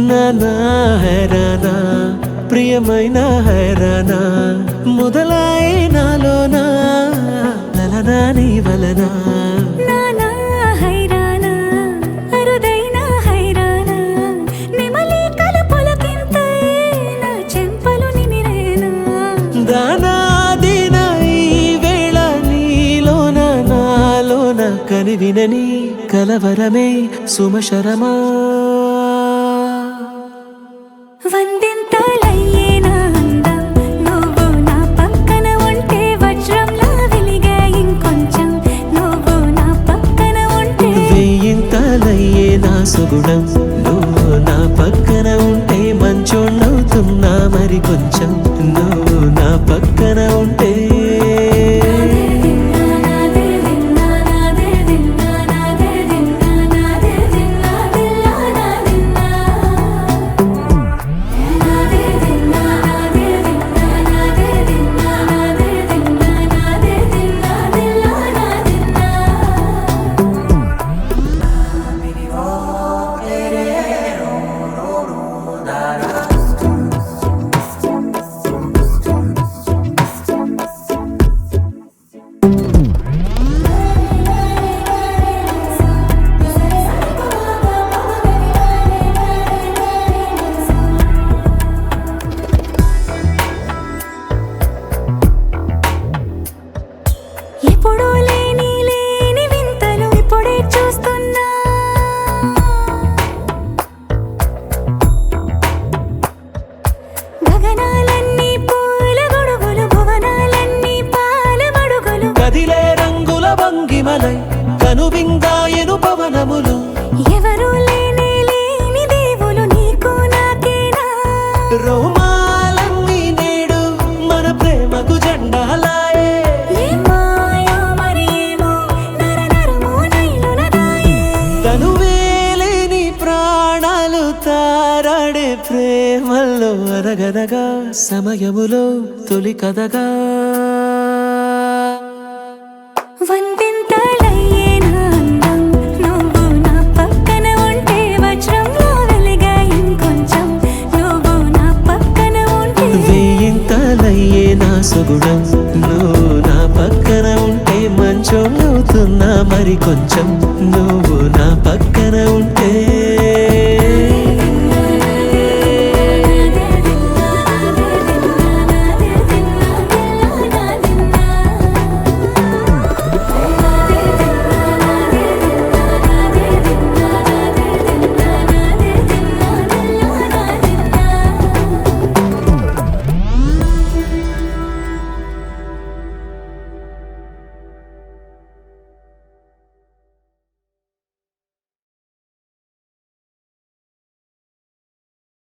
నానా హైరానా ప్రియమైన హైరానా మొదలాయి నాలోనా లలనా నీ వలనా నానా హైరానా అరుదైన హైరానా నిమలి కలుపులకింతై నా చెంపలు నిమిరేనా దానా దినా ఈ వేళ నీలోన నాలోన కనివినని కలవరమే సుమశరమా వందింతలయ్యే నా అందం నువ్వు నా పక్కన ఉంటే వజ్రంలా వెలిగే ఇంకొంచెం నువ్వు నా పక్కన ఉంటే వెయ్యింతలయ్యే నా సుగుణం నువ్వు నా పక్కన ఉంటే మంచోణ్ణవుతున్నా మరి కొంచెం నువ్వు నా పక్కన ఉంటే ఎప్పుడూ లేని వింతలు ఇప్పుడే చూస్తున్నా గగనాలన్నీ పూల గొడుగులు భువనాలన్నీ పాల మడుగులు కదిలే రంగుల భంగిమలై కనువిందాయను పవనములు ఎవరూ లేని దేవులు నీకు నాకేనా రోమాలన్నీ నేడు మన ప్రేమకు జెండాలాయే మాయో మరేమో నరనరమో నైలునదాయే తనువేలేని ప్రాణాలు తారాడే ప్రేమల్లో అరగదగా సమయములో తొలి కథగా వందింతలయ్యే నా అందం నువ్వు నా పక్కన ఉంటే వజ్రంలా వెలిగే ఇంకొంచెం నువ్వు నా పక్కన ఉంటే వెయ్యింతలయ్యే నా సుగుణం నువ్వు నా పక్కన ఉంటే మంచోణ్ణవుతున్నా మరి కొంచెం నువ్వు